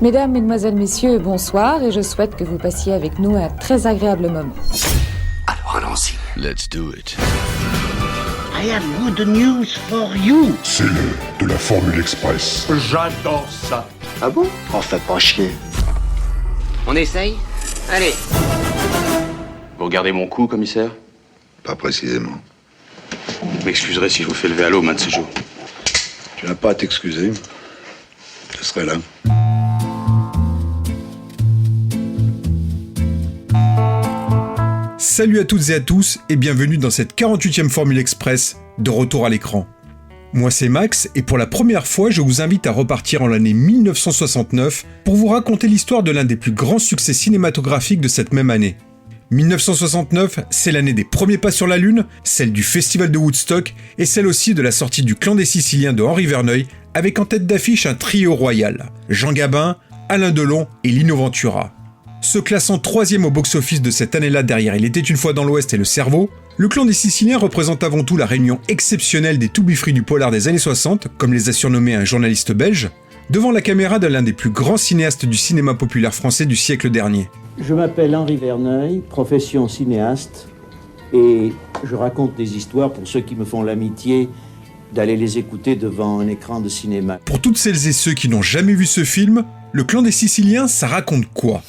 Mesdames, Mesdemoiselles, Messieurs, bonsoir et je souhaite que vous passiez avec nous un très agréable moment. Alors allons-y. Let's do it. I have good news for you. C'est le de la Formule Express. J'adore ça. Ah bon? Oh, fais pas chier. On essaye? Allez. Vous regardez mon cou, commissaire? Pas précisément. Vous m'excuserez si je vous fais lever à l'eau, un de ces jours. Tu n'as pas à t'excuser. Je serai là. Salut à toutes et à tous et bienvenue dans cette 48e Formule Express de retour à l'écran. Moi c'est Max et pour la première fois je vous invite à repartir en l'année 1969 pour vous raconter l'histoire de l'un des plus grands succès cinématographiques de cette même année. 1969, c'est l'année des premiers pas sur la Lune, celle du festival de Woodstock et celle aussi de la sortie du Clan des Siciliens de Henri Verneuil avec en tête d'affiche un trio royal, Jean Gabin, Alain Delon et Lino Ventura. Se classant 3e au box-office de cette année-là derrière Il était une fois dans l'Ouest et Le Cerveau, le Clan des Siciliens représente avant tout la réunion exceptionnelle des to be free du polar des années 60, comme les a surnommés un journaliste belge, devant la caméra de l'un des plus grands cinéastes du cinéma populaire français du siècle dernier. Je m'appelle Henri Verneuil, profession cinéaste, et je raconte des histoires pour ceux qui me font l'amitié d'aller les écouter devant un écran de cinéma. Pour toutes celles et ceux qui n'ont jamais vu ce film, le Clan des Siciliens, ça raconte quoi ?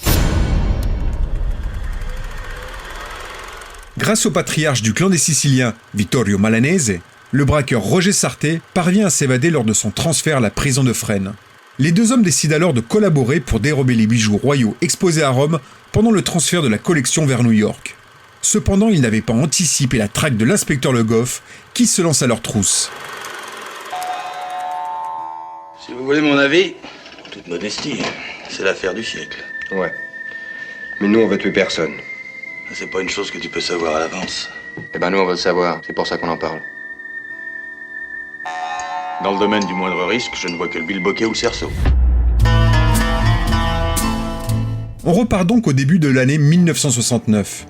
Grâce au patriarche du Clan des Siciliens, Vittorio Malanese, le braqueur Roger Sarté parvient à s'évader lors de son transfert à la prison de Fresnes. Les deux hommes décident alors de collaborer pour dérober les bijoux royaux exposés à Rome pendant le transfert de la collection vers New York. Cependant, ils n'avaient pas anticipé la traque de l'inspecteur Le Goff, qui se lance à leur trousse. Si vous voulez mon avis, toute modestie, c'est l'affaire du siècle. Ouais. Mais nous, on va tuer personne. C'est pas une chose que tu peux savoir à l'avance. Eh ben nous, on va le savoir. C'est pour ça qu'on en parle. Dans le domaine du moindre risque, je ne vois que le bilboquet ou le cerceau. On repart donc au début de l'année 1969.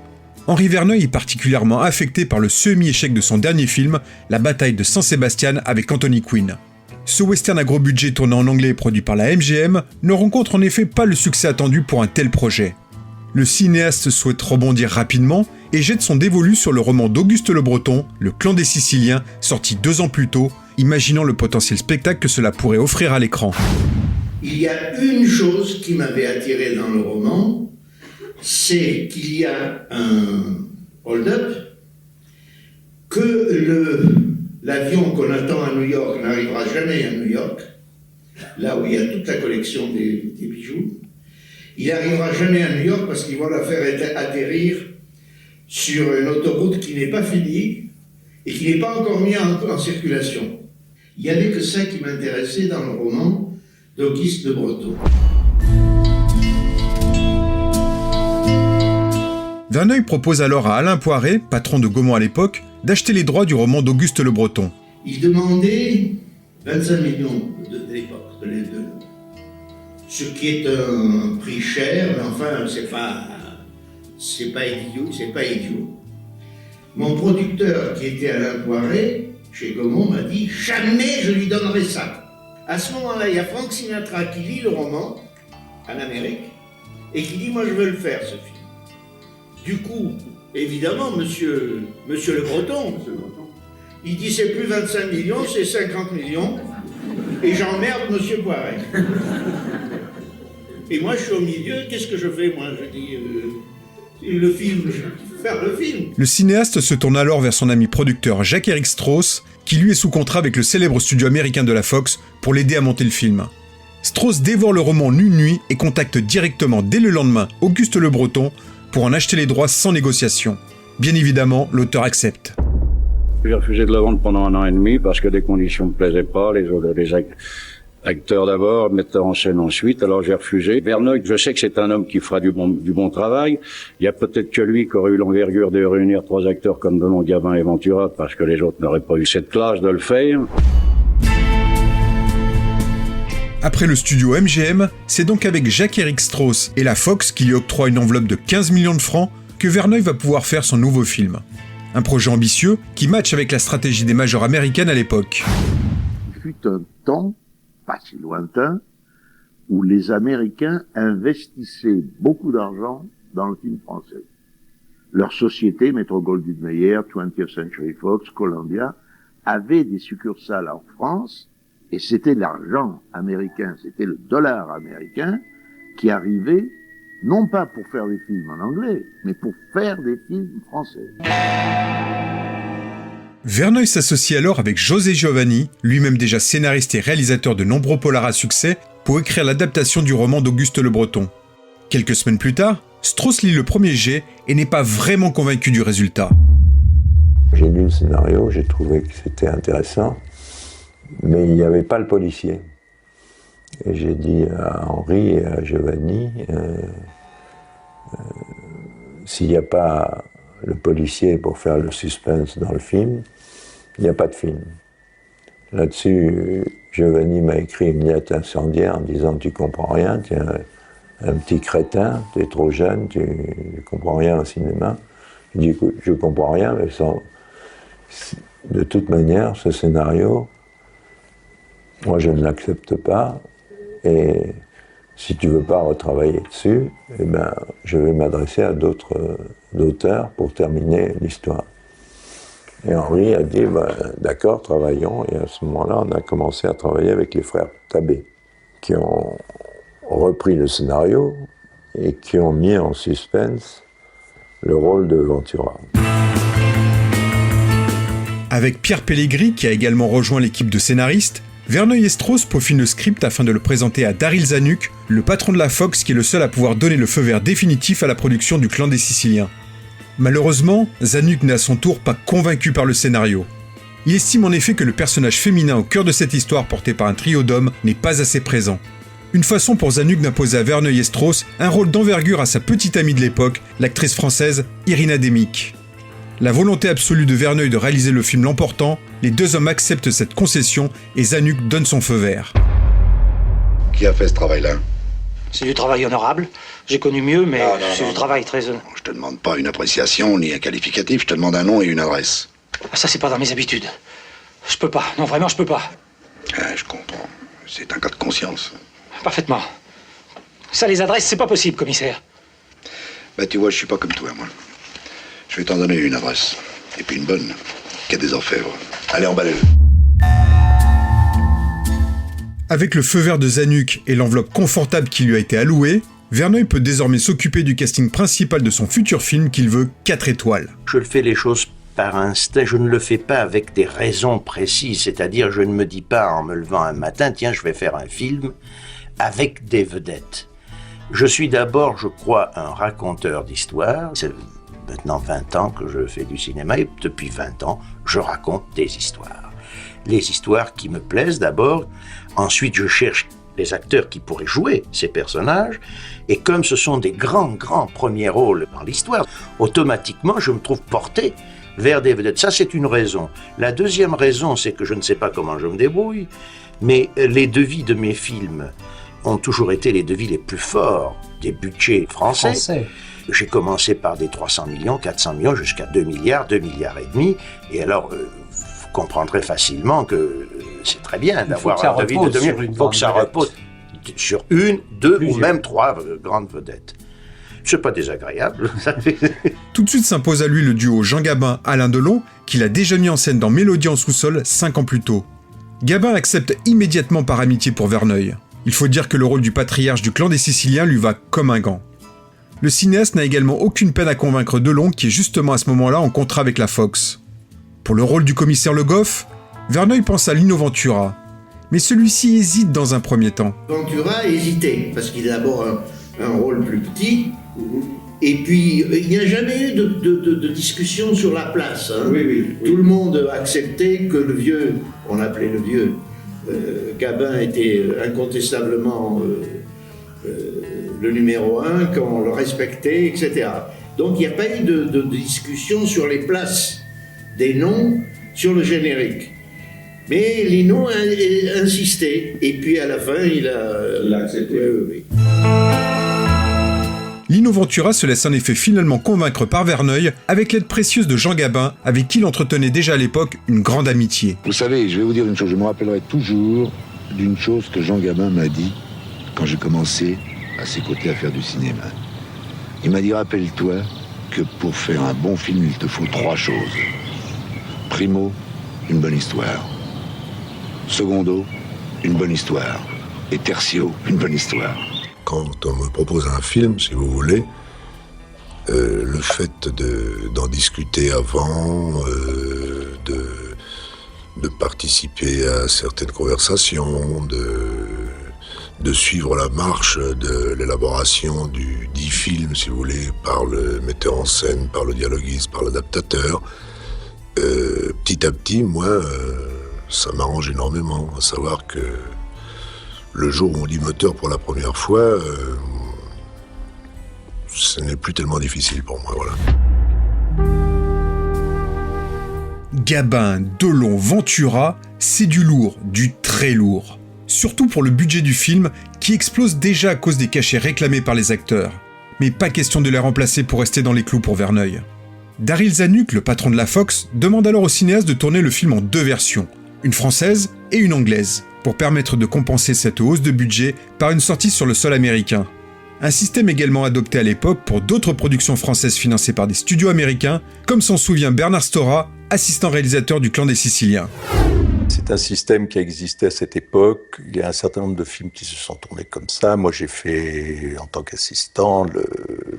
Henri Verneuil est particulièrement affecté par le semi-échec de son dernier film, La bataille de San Sebastian avec Anthony Quinn. Ce western à gros budget tourné en anglais et produit par la MGM ne rencontre en effet pas le succès attendu pour un tel projet. Le cinéaste souhaite rebondir rapidement et jette son dévolu sur le roman d'Auguste Le Breton, Le Clan des Siciliens, sorti 2 ans plus tôt, imaginant le potentiel spectacle que cela pourrait offrir à l'écran. Il y a une chose qui m'avait attiré dans le roman, c'est qu'il y a un hold-up, que l'avion qu'on attend à New York n'arrivera jamais à New York, là où il y a toute la collection des bijoux. Il n'arrivera jamais à New York parce qu'ils vont la faire atterrir sur une autoroute qui n'est pas finie et qui n'est pas encore mise en circulation. Il n'y avait que ça qui m'intéressait dans le roman d'Auguste Le Breton. Verneuil propose alors à Alain Poiret, patron de Gaumont à l'époque, d'acheter les droits du roman d'Auguste Le Breton. Il demandait 25 millions de l'époque, de les deux. Ce qui est un prix cher, mais enfin, c'est pas idiot. Mon producteur, qui était Alain Poiret, chez Gaumont, m'a dit « Jamais je lui donnerai ça !» À ce moment-là, il y a Frank Sinatra qui lit le roman, en Amérique, et qui dit « Moi, je veux le faire, ce film. » Du coup, évidemment, monsieur Le Breton, il dit « C'est plus 25 millions, c'est 50 millions, et j'emmerde monsieur Poiret. » Et moi, je suis au milieu, qu'est-ce que je fais, moi? Je dis, le film, je vais faire le film. Le cinéaste se tourne alors vers son ami producteur Jacques-Éric Strauss, qui lui est sous contrat avec le célèbre studio américain de la Fox pour l'aider à monter le film. Strauss dévore le roman Nue Nuit et contacte directement dès le lendemain Auguste Le Breton pour en acheter les droits sans négociation. Bien évidemment, l'auteur accepte. J'ai refusé de le vendre pendant 1 an et demi parce que des conditions ne me plaisaient pas, les acteurs d'abord, metteurs en scène ensuite, alors j'ai refusé. Verneuil, je sais que c'est un homme qui fera du bon travail. Il y a peut-être que lui qui aurait eu l'envergure de réunir 3 acteurs comme Delon, Gabin et Ventura, parce que les autres n'auraient pas eu cette classe de le faire. Après le studio MGM, c'est donc avec Jacques-Éric Strauss et la Fox qui lui octroie une enveloppe de 15 millions de francs que Verneuil va pouvoir faire son nouveau film. Un projet ambitieux qui matche avec la stratégie des majors américaines à l'époque. Il fut un temps, pas si lointain, où les Américains investissaient beaucoup d'argent dans le film français. Leur société, Metro-Goldwyn-Mayer, 20th Century Fox, Columbia, avaient des succursales en France, et c'était l'argent américain, c'était le dollar américain qui arrivait, non pas pour faire des films en anglais, mais pour faire des films français. Verneuil s'associe alors avec José Giovanni, lui-même déjà scénariste et réalisateur de nombreux polars à succès, pour écrire l'adaptation du roman d'Auguste Le Breton. Quelques semaines plus tard, Strauss lit le premier jet et n'est pas vraiment convaincu du résultat. J'ai lu le scénario, j'ai trouvé que c'était intéressant, mais il n'y avait pas le policier. Et j'ai dit à Henri et à Giovanni, s'il n'y a pas le policier pour faire le suspense dans le film, il n'y a pas de film. Là-dessus, Giovanni m'a écrit une lettre incendiaire en disant « Tu comprends rien, tu es un petit crétin, tu es trop jeune, tu ne comprends rien au cinéma. » Je dis « Je comprends rien, mais de toute manière, ce scénario, moi je ne l'accepte pas, et si tu ne veux pas retravailler dessus, eh ben, je vais m'adresser à d'autres auteurs pour terminer l'histoire. » Et Henri a dit d'accord, travaillons. Et à ce moment-là, on a commencé à travailler avec les frères Tabé, qui ont repris le scénario et qui ont mis en suspense le rôle de Ventura. Avec Pierre Pellegrini, qui a également rejoint l'équipe de scénaristes, Verneuil et Strauss peaufinent le script afin de le présenter à Daryl Zanuck, le patron de la Fox qui est le seul à pouvoir donner le feu vert définitif à la production du Clan des Siciliens. Malheureusement, Zanuck n'est à son tour pas convaincu par le scénario. Il estime en effet que le personnage féminin au cœur de cette histoire porté par un trio d'hommes n'est pas assez présent. Une façon pour Zanuck d'imposer à Verneuil et Strauss un rôle d'envergure à sa petite amie de l'époque, l'actrice française Irina Demick. La volonté absolue de Verneuil de réaliser le film l'emportant, les deux hommes acceptent cette concession et Zanuck donne son feu vert. Qui a fait ce travail-là? C'est du travail honorable. J'ai connu mieux, mais c'est du travail très honorable. Je te demande pas une appréciation ni un qualificatif, je te demande un nom et une adresse. Ça, c'est pas dans mes habitudes. Je peux pas. Non, vraiment, je peux pas. Je comprends. C'est un cas de conscience. Parfaitement. Ça, les adresses, c'est pas possible, commissaire. Tu vois, je suis pas comme toi, moi. Je vais t'en donner une adresse. Et puis une bonne, qui a des orfèvres. Allez, emballez-le. Avec le feu vert de Zanuck et l'enveloppe confortable qui lui a été allouée, Verneuil peut désormais s'occuper du casting principal de son futur film qu'il veut 4 étoiles. Je fais les choses par instinct, je ne le fais pas avec des raisons précises, c'est-à-dire je ne me dis pas en me levant un matin, tiens, je vais faire un film avec des vedettes. Je suis d'abord, je crois, un raconteur d'histoires. C'est maintenant 20 ans que je fais du cinéma et depuis 20 ans, je raconte des histoires. Les histoires qui me plaisent d'abord, ensuite je cherche les acteurs qui pourraient jouer ces personnages, et comme ce sont des grands premiers rôles dans l'histoire, automatiquement je me trouve porté vers des vedettes. Ça, c'est une raison. La deuxième raison, c'est que je ne sais pas comment je me débrouille, mais les devis de mes films ont toujours été les devis les plus forts des budgets français. J'ai commencé par des 300 millions, 400 millions, jusqu'à 2 milliards, 2 milliards et demi, et alors vous comprendrez facilement que c'est très bien d'avoir un devis de 2 millions. Il faut que ça repose sur une, deux ou même 3 grandes vedettes. C'est pas désagréable. Tout de suite s'impose à lui le duo Jean Gabin-Alain Delon, qu'il a déjà mis en scène dans Mélodie en sous-sol 5 ans plus tôt. Gabin accepte immédiatement par amitié pour Verneuil. Il faut dire que le rôle du patriarche du Clan des Siciliens lui va comme un gant. Le cinéaste n'a également aucune peine à convaincre Delon, qui est justement à ce moment-là en contrat avec la Fox. Pour le rôle du commissaire Le Goff, Verneuil pense à Lino Ventura, mais celui-ci hésite dans un premier temps. Ventura hésitait, parce qu'il a d'abord un rôle plus petit, et puis il n'y a jamais eu de discussion sur la place. Hein. Oui. Tout le monde acceptait que le vieux, on l'appelait le vieux, Gabin était incontestablement le numéro 1, qu'on le respectait, etc. Donc il n'y a pas eu de discussion sur les places des noms sur le générique. Mais Lino a insisté, et puis à la fin, il a accepté. Oui. Lino Ventura se laisse en effet finalement convaincre par Verneuil avec l'aide précieuse de Jean Gabin, avec qui il entretenait déjà à l'époque une grande amitié. Vous savez, je vais vous dire une chose, je me rappellerai toujours d'une chose que Jean Gabin m'a dit quand j'ai commencé à ses côtés à faire du cinéma. Il m'a dit, rappelle-toi que pour faire un bon film, il te faut 3 choses. Primo, une bonne histoire. Secondo, une bonne histoire. Et tertio, une bonne histoire. Quand on me propose un film, si vous voulez, le fait d'en discuter avant, de participer à certaines conversations, de suivre la marche de l'élaboration du dit film, si vous voulez, par le metteur en scène, par le dialoguiste, par l'adaptateur, petit à petit, moi, ça m'arrange énormément, à savoir que le jour où on dit moteur pour la première fois, ce n'est plus tellement difficile pour moi, voilà. Gabin, Delon, Ventura, c'est du lourd, du très lourd. Surtout pour le budget du film, qui explose déjà à cause des cachets réclamés par les acteurs. Mais pas question de les remplacer pour rester dans les clous pour Verneuil. Daryl Zanuck, le patron de la Fox, demande alors au cinéaste de tourner le film en 2 versions, une française et une anglaise, pour permettre de compenser cette hausse de budget par une sortie sur le sol américain. Un système également adopté à l'époque pour d'autres productions françaises financées par des studios américains, comme s'en souvient Bernard Stora, assistant réalisateur du Clan des Siciliens. C'est un système qui a existé à cette époque. Il y a un certain nombre de films qui se sont tournés comme ça. Moi, j'ai fait, en tant qu'assistant, le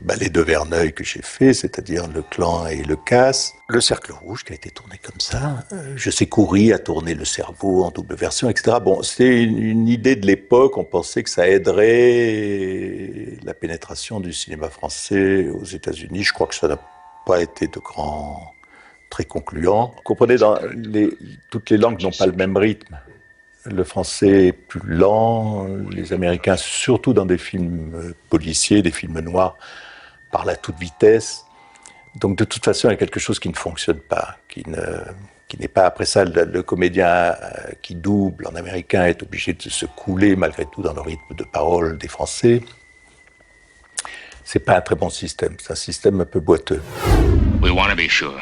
ballet de Verneuil que j'ai fait, c'est-à-dire Le Clan et Le Casse. Le Cercle Rouge qui a été tourné comme ça. Je sais Coury a tourné Le Cerveau en double version, etc. Bon, c'est une idée de l'époque. On pensait que ça aiderait la pénétration du cinéma français aux États-Unis. Je crois que ça n'a pas été très concluant. Vous comprenez, toutes les langues n'ont pas le même rythme. Le français est plus lent, les Américains, surtout dans des films policiers, des films noirs, parlent à toute vitesse. Donc de toute façon, il y a quelque chose qui ne fonctionne pas, qui n'est pas après ça. Le comédien qui double en américain est obligé de se couler malgré tout dans le rythme de parole des Français. C'est pas un très bon système, c'est un système un peu boiteux. We want to be sure.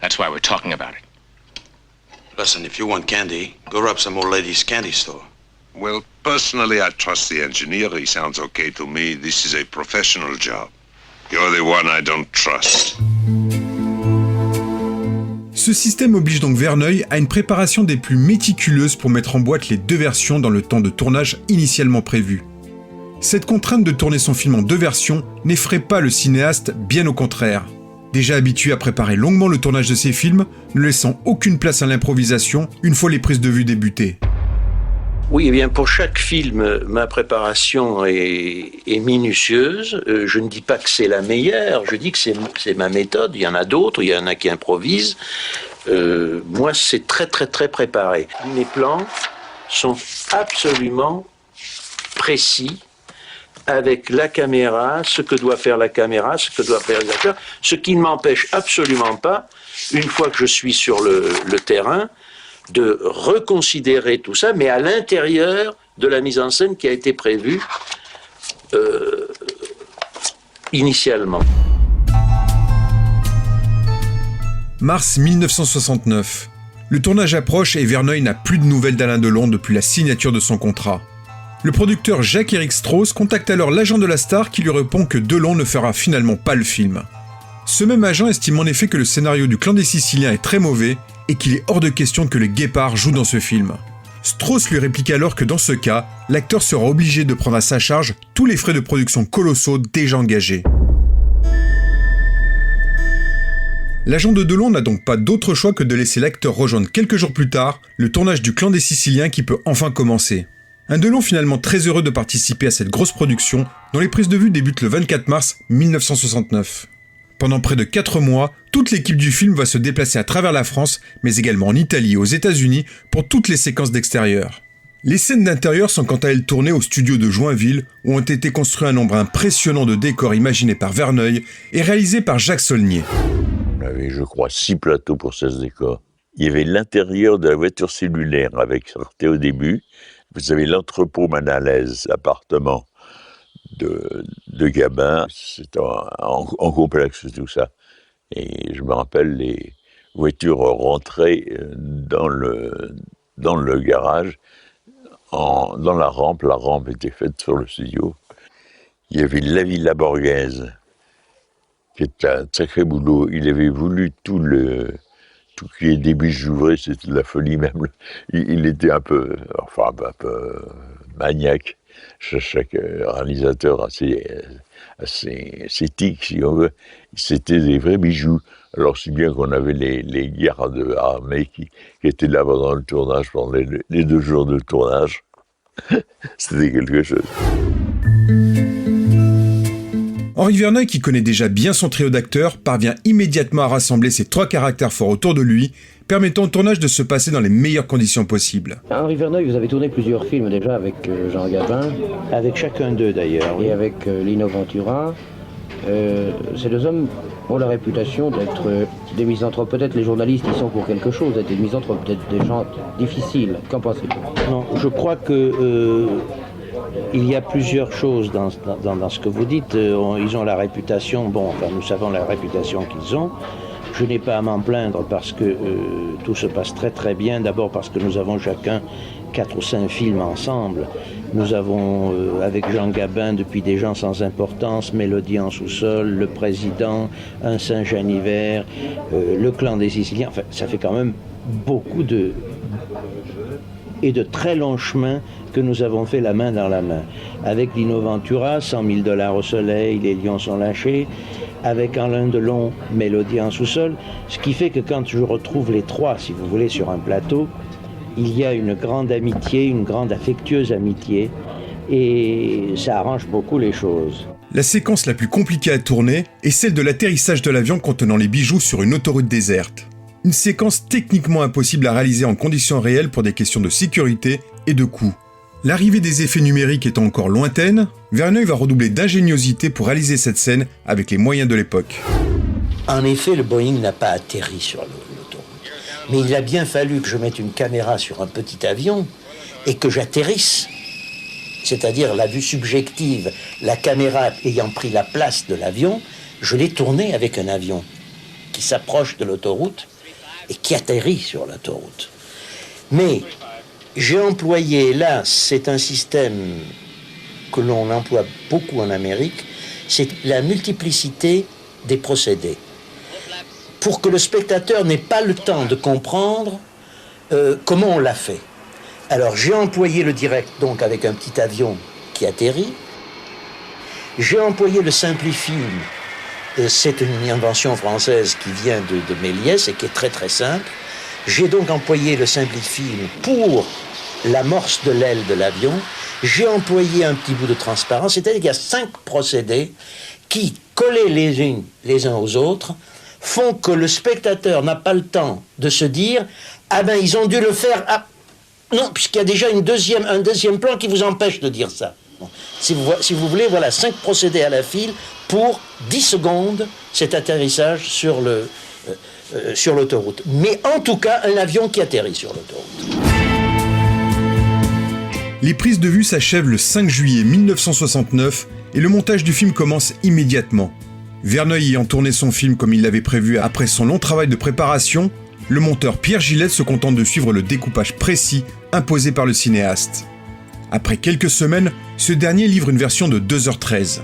That's why we're talking about it. Listen, if you want candy, go rob some old lady's candy store. Well, personally, I trust the engineer. He sounds okay to me. This is a professional job. You're the one I don't trust. Ce système oblige donc Verneuil à une préparation des plus méticuleuses pour mettre en boîte les 2 versions dans le temps de tournage initialement prévu. Cette contrainte de tourner son film en 2 versions n'effraie pas le cinéaste, bien au contraire. Déjà habitué à préparer longuement le tournage de ses films, ne laissant aucune place à l'improvisation une fois les prises de vue débutées. Oui, eh bien pour chaque film, ma préparation est minutieuse. Je ne dis pas que c'est la meilleure, je dis que c'est ma méthode. Il y en a d'autres, il y en a qui improvisent. Moi, c'est très très très préparé. Mes plans sont absolument précis, avec la caméra, ce que doit faire la caméra, ce que doit faire les acteurs, ce qui ne m'empêche absolument pas, une fois que je suis sur le terrain, de reconsidérer tout ça, mais à l'intérieur de la mise en scène qui a été prévue initialement. Mars 1969. Le tournage approche et Verneuil n'a plus de nouvelles d'Alain Delon depuis la signature de son contrat. Le producteur Jacques-Éric Strauss contacte alors l'agent de la star qui lui répond que Delon ne fera finalement pas le film. Ce même agent estime en effet que le scénario du Clan des Siciliens est très mauvais et qu'il est hors de question que le Guépard joue dans ce film. Strauss lui réplique alors que dans ce cas, l'acteur sera obligé de prendre à sa charge tous les frais de production colossaux déjà engagés. L'agent de Delon n'a donc pas d'autre choix que de laisser l'acteur rejoindre quelques jours plus tard le tournage du Clan des Siciliens qui peut enfin commencer. Un Delon finalement très heureux de participer à cette grosse production dont les prises de vue débutent le 24 mars 1969. Pendant près de 4 mois, toute l'équipe du film va se déplacer à travers la France, mais également en Italie et aux États-Unis pour toutes les séquences d'extérieur. Les scènes d'intérieur sont quant à elles tournées au studio de Joinville, où ont été construits un nombre impressionnant de décors imaginés par Verneuil et réalisés par Jacques Saulnier. On avait, je crois, 6 plateaux pour 16 décors. Il y avait l'intérieur de la voiture cellulaire avec sortait au début. Vous avez l'entrepôt Manalaise, l'appartement de Gabin. C'était en complexe tout ça. Et je me rappelle les voitures rentraient dans le garage dans la rampe était faite sur le studio. Il y avait La Villa Borghese, qui est un sacré boulot. Il avait voulu tout qu'il y ait des bijoux vrais, c'était de la folie même. Il était un peu maniaque. Chaque réalisateur assez tic, si on veut. C'était des vrais bijoux. Alors, si bien qu'on avait les gardes armés qui étaient là pendant le tournage, pendant les 2 jours de tournage. C'était quelque chose. Henri Verneuil, qui connaît déjà bien son trio d'acteurs, parvient immédiatement à rassembler ses 3 caractères forts autour de lui, permettant au tournage de se passer dans les meilleures conditions possibles. Henri Verneuil, vous avez tourné plusieurs films déjà avec Jean Gabin. Avec chacun d'eux d'ailleurs. Et avec Lino Ventura. Ces 2 hommes ont la réputation d'être des misanthropes. Peut-être les journalistes y sont pour quelque chose, d'être des misanthropes, peut-être des gens difficiles. Qu'en pensez-vous? Non, je crois que il y a plusieurs choses dans ce que vous dites. Ils ont la réputation, nous savons la réputation qu'ils ont. Je n'ai pas à m'en plaindre parce que tout se passe très très bien. D'abord parce que nous avons chacun 4 ou 5 films ensemble. Nous avons, avec Jean Gabin, depuis Des gens sans importance, Mélodie en sous-sol, Le Président, Un Saint-Jean-Hiver, Le Clan des Siciliens. Enfin, ça fait quand même beaucoup de très longs chemins que nous avons fait la main dans la main. Avec Lino Ventura, 100 000 $ au soleil, Les lions sont lâchés. Avec Alain Delon, Mélodie en sous-sol. Ce qui fait que quand je retrouve les 3, si vous voulez, sur un plateau, il y a une grande amitié, une grande affectueuse amitié, et ça arrange beaucoup les choses. La séquence la plus compliquée à tourner est celle de l'atterrissage de l'avion contenant les bijoux sur une autoroute déserte. Une séquence techniquement impossible à réaliser en conditions réelles pour des questions de sécurité et de coût. L'arrivée des effets numériques étant encore lointaine, Verneuil va redoubler d'ingéniosité pour réaliser cette scène avec les moyens de l'époque. En effet, le Boeing n'a pas atterri sur l'autoroute. Mais il a bien fallu que je mette une caméra sur un petit avion et que j'atterrisse. C'est-à-dire la vue subjective, la caméra ayant pris la place de l'avion, je l'ai tournée avec un avion qui s'approche de l'autoroute et qui atterrit sur l'autoroute. Mais j'ai employé, là, c'est un système que l'on emploie beaucoup en Amérique, c'est la multiplicité des procédés. Pour que le spectateur n'ait pas le temps de comprendre comment on l'a fait. Alors j'ai employé le direct, donc avec un petit avion qui atterrit. J'ai employé le simplifilm. C'est une invention française qui vient de Méliès et qui est très très simple. J'ai donc employé le simplifilm pour l'amorce de l'aile de l'avion. J'ai employé un petit bout de transparence, c'est-à-dire qu'il y a 5 procédés qui, collés les uns aux autres, font que le spectateur n'a pas le temps de se dire « Ah ben, ils ont dû le faire... Ah, non, puisqu'il y a déjà un deuxième plan qui vous empêche de dire ça. » Bon. Si vous voulez, voilà 5 procédés à la file pour 10 secondes, cet atterrissage sur l'autoroute. Mais en tout cas, un avion qui atterrit sur l'autoroute. Les prises de vue s'achèvent le 5 juillet 1969 et le montage du film commence immédiatement. Verneuil ayant tourné son film comme il l'avait prévu après son long travail de préparation, le monteur Pierre Gillette se contente de suivre le découpage précis imposé par le cinéaste. Après quelques semaines, ce dernier livre une version de 2h13.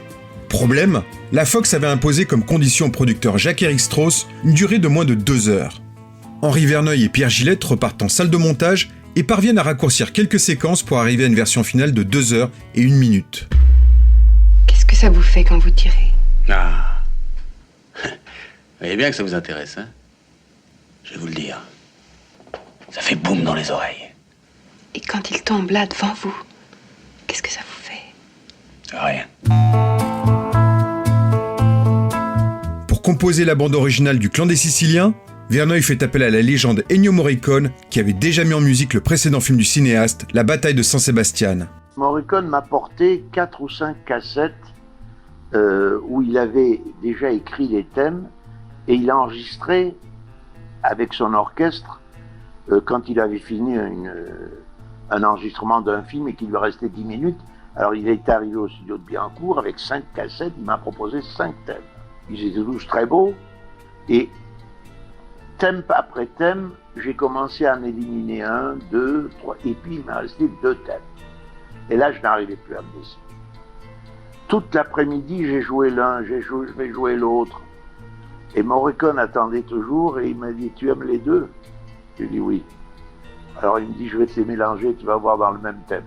Problème, la Fox avait imposé comme condition au producteur Jacques-Éric Strauss une durée de moins de 2 heures. Henri Verneuil et Pierre Gillette repartent en salle de montage et parviennent à raccourcir quelques séquences pour arriver à une version finale de 2 heures et 1 minute. Qu'est-ce que ça vous fait quand vous tirez? Ah. Vous voyez bien que ça vous intéresse, hein? Je vais vous le dire. Ça fait boum dans les oreilles. Et quand il tombe là devant vous, qu'est-ce que ça vous fait? Rien. Pour composer la bande originale du Clan des Siciliens, Verneuil fait appel à la légende Ennio Morricone qui avait déjà mis en musique le précédent film du cinéaste, La bataille de San Sebastian. Morricone m'a porté 4 ou 5 cassettes où il avait déjà écrit les thèmes et il a enregistré avec son orchestre quand il avait fini un enregistrement d'un film et qu'il lui restait 10 minutes. Alors il est arrivé au studio de Biencourt avec 5 cassettes, il m'a proposé 5 thèmes. Ils étaient tous très beaux et thème après thème, j'ai commencé à en éliminer 1, 2, 3, et puis il m'a resté 2 thèmes. Et là, je n'arrivais plus à me décider. Toute l'après-midi, j'ai joué l'un, je vais jouer l'autre. Et Morricone attendait toujours et il m'a dit, tu aimes les deux? J'ai dit oui. Alors il me dit, je vais te les mélanger, tu vas voir dans le même thème.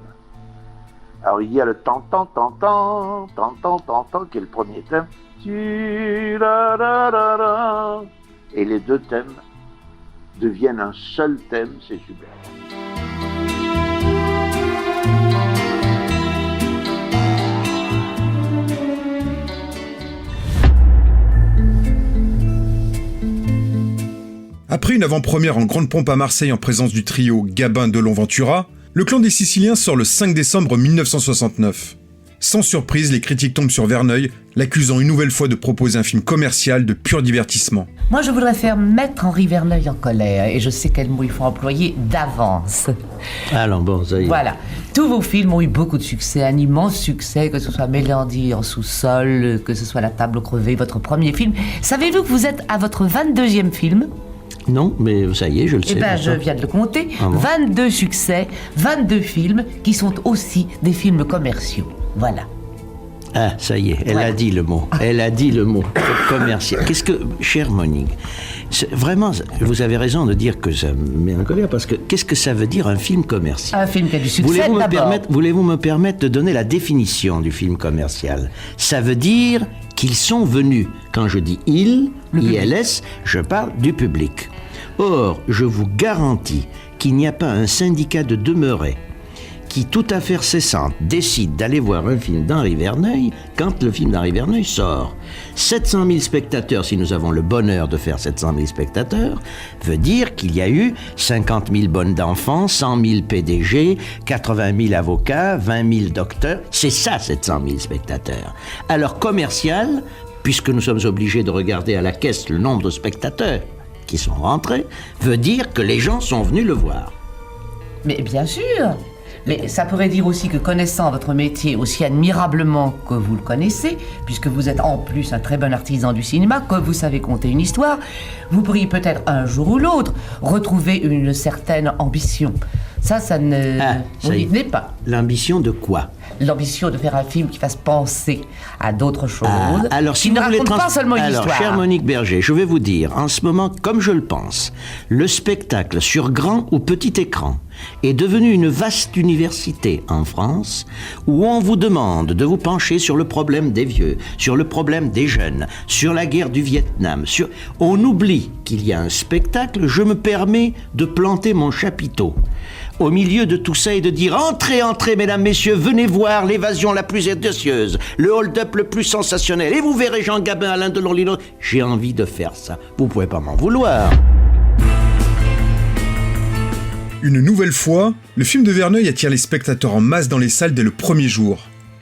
Alors il y a le tant-tant, tant-tant, tant-tant, tant-tant, qui est le premier thème. Et les 2 thèmes deviennent un seul thème, c'est super. Après une avant-première en grande pompe à Marseille en présence du trio Gabin, Delon, Ventura, Le Clan des Siciliens sort le 5 décembre 1969. Sans surprise, les critiques tombent sur Verneuil, l'accusant une nouvelle fois de proposer un film commercial de pur divertissement. Moi, je voudrais faire mettre Henri Verneuil en colère, et je sais quel mot il faut employer d'avance. Alors bon, ça y est. Voilà. Tous vos films ont eu beaucoup de succès, un immense succès, que ce soit Mélodie en sous-sol, que ce soit La Table crevée, votre premier film. Savez-vous que vous êtes à votre 22e film ? Non, mais ça y est, je le sais. Eh bien, je viens de le compter. Ah bon. 22 succès, 22 films qui sont aussi des films commerciaux. Voilà. Ah, ça y est, elle a dit le mot. Elle a dit le mot. Commercial. Qu'est-ce que, chère Monique, vraiment, vous avez raison de dire que ça me met en colère, parce que qu'est-ce que ça veut dire un film commercial? Un film qui a du succès, Voulez-vous me permettre de donner la définition du film commercial? Ça veut dire qu'ils sont venus. Quand je dis ils, ILS, je parle du public. Or, je vous garantis qu'il n'y a pas un syndicat de demeurés qui, tout affaire cessante, décide d'aller voir un film d'Henri Verneuil quand le film d'Henri Verneuil sort. 700 000 spectateurs, si nous avons le bonheur de faire 700 000 spectateurs, veut dire qu'il y a eu 50 000 bonnes d'enfants, 100 000 PDG, 80 000 avocats, 20 000 docteurs. C'est ça, 700 000 spectateurs. Alors, commercial, puisque nous sommes obligés de regarder à la caisse le nombre de spectateurs qui sont rentrés, veut dire que les gens sont venus le voir. Mais bien sûr. Mais ça pourrait dire aussi que, connaissant votre métier aussi admirablement que vous le connaissez, puisque vous êtes en plus un très bon artisan du cinéma, que vous savez conter une histoire, vous pourriez peut-être un jour ou l'autre retrouver une certaine ambition. Ça ne vous n'y tenez pas. L'ambition de quoi? L'ambition de faire un film qui fasse penser à d'autres choses, alors, qui ne raconte pas seulement une histoire. Alors, chère Monique Berger, je vais vous dire, en ce moment, comme je le pense, le spectacle sur grand ou petit écran est devenu une vaste université en France où on vous demande de vous pencher sur le problème des vieux, sur le problème des jeunes, sur la guerre du Vietnam. On oublie qu'il y a un spectacle, je me permets de planter mon chapiteau au milieu de tout ça et de dire « Entrez, entrez, mesdames, messieurs, venez voir l'évasion la plus audacieuse, le hold-up le plus sensationnel, et vous verrez Jean Gabin, Alain Delon. J'ai envie de faire ça. Vous pouvez pas m'en vouloir. » Une nouvelle fois, le film de Verneuil attire les spectateurs en masse dans les salles dès le premier jour.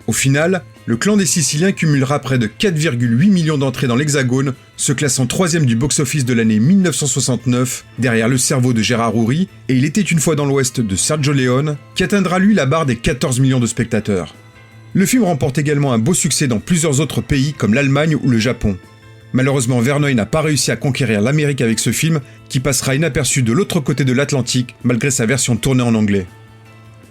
Au final, Le Clan des Siciliens cumulera près de 4,8 millions d'entrées dans l'Hexagone, se classant 3e du box-office de l'année 1969, derrière Le Cerveau de Gérard Houry et Il était une fois dans l'Ouest de Sergio Leone, qui atteindra lui la barre des 14 millions de spectateurs. Le film remporte également un beau succès dans plusieurs autres pays comme l'Allemagne ou le Japon. Malheureusement, Verneuil n'a pas réussi à conquérir l'Amérique avec ce film, qui passera inaperçu de l'autre côté de l'Atlantique, malgré sa version tournée en anglais.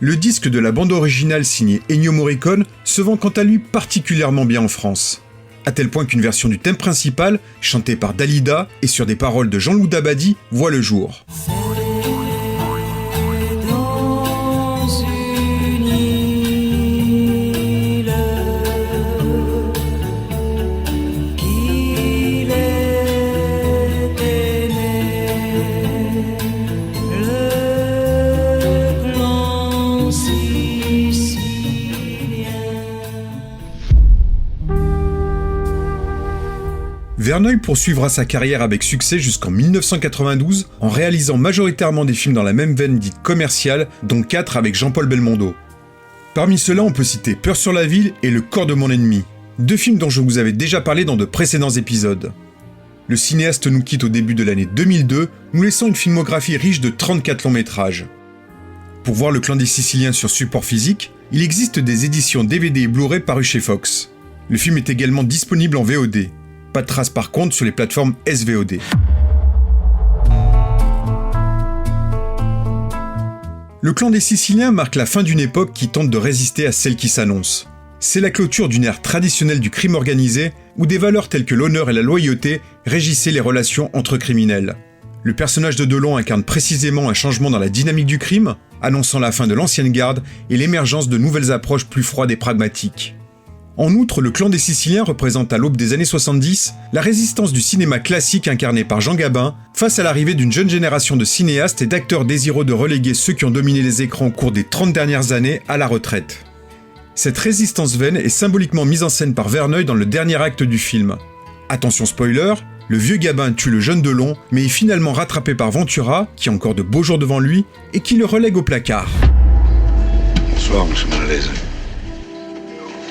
Le disque de la bande originale signé Ennio Morricone se vend quant à lui particulièrement bien en France. À tel point qu'une version du thème principal, chantée par Dalida et sur des paroles de Jean-Loup Dabadi, voit le jour. Verneuil poursuivra sa carrière avec succès jusqu'en 1992 en réalisant majoritairement des films dans la même veine dite commerciale, dont 4 avec Jean-Paul Belmondo. Parmi ceux-là, on peut citer Peur sur la ville et Le corps de mon ennemi, 2 films dont je vous avais déjà parlé dans de précédents épisodes. Le cinéaste nous quitte au début de l'année 2002, nous laissant une filmographie riche de 34 longs métrages. Pour voir Le Clan des Siciliens sur support physique, il existe des éditions DVD et Blu-ray parues chez Fox. Le film est également disponible en VOD. Pas de trace par contre sur les plateformes SVOD. Le Clan des Siciliens marque la fin d'une époque qui tente de résister à celle qui s'annonce. C'est la clôture d'une ère traditionnelle du crime organisé, où des valeurs telles que l'honneur et la loyauté régissaient les relations entre criminels. Le personnage de Delon incarne précisément un changement dans la dynamique du crime, annonçant la fin de l'ancienne garde et l'émergence de nouvelles approches plus froides et pragmatiques. En outre, le Clan des Siciliens représente à l'aube des années 70 la résistance du cinéma classique incarné par Jean Gabin face à l'arrivée d'une jeune génération de cinéastes et d'acteurs désireux de reléguer ceux qui ont dominé les écrans au cours des 30 dernières années à la retraite. Cette résistance vaine est symboliquement mise en scène par Verneuil dans le dernier acte du film. Attention spoiler, le vieux Gabin tue le jeune Delon, mais est finalement rattrapé par Ventura, qui a encore de beaux jours devant lui, et qui le relègue au placard. Bonsoir, monsieur Manalez.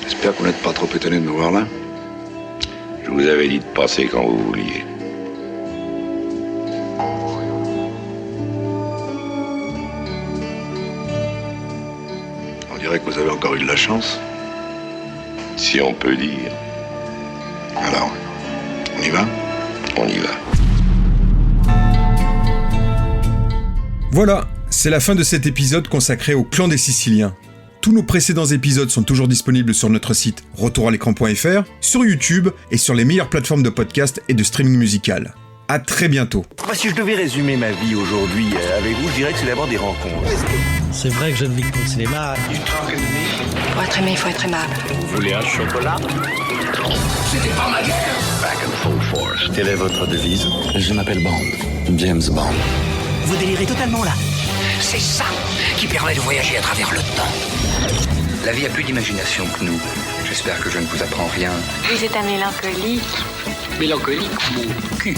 J'espère que vous n'êtes pas trop étonné de me voir là. Je vous avais dit de passer quand vous vouliez. On dirait que vous avez encore eu de la chance. Si on peut dire. Alors, on y va ? On y va. Voilà, c'est la fin de cet épisode consacré au Clan des Siciliens. Tous nos précédents épisodes sont toujours disponibles sur notre site retouralécran.fr, sur YouTube et sur les meilleures plateformes de podcast et de streaming musical. À très bientôt. Si je devais résumer ma vie aujourd'hui avec vous, je dirais que c'est d'abord des rencontres. C'est vrai que je ne vis que le cinéma. Pour être aimé, il faut être aimable. Vous voulez un chocolat? C'était pas ma guerre. Back and full force. Quelle est votre devise? Je m'appelle Bond. James Bond. Vous délirez totalement là. C'est ça qui permet de voyager à travers le temps. La vie a plus d'imagination que nous. J'espère que je ne vous apprends rien. Vous êtes un mélancolique. Mélancolique, mon cul.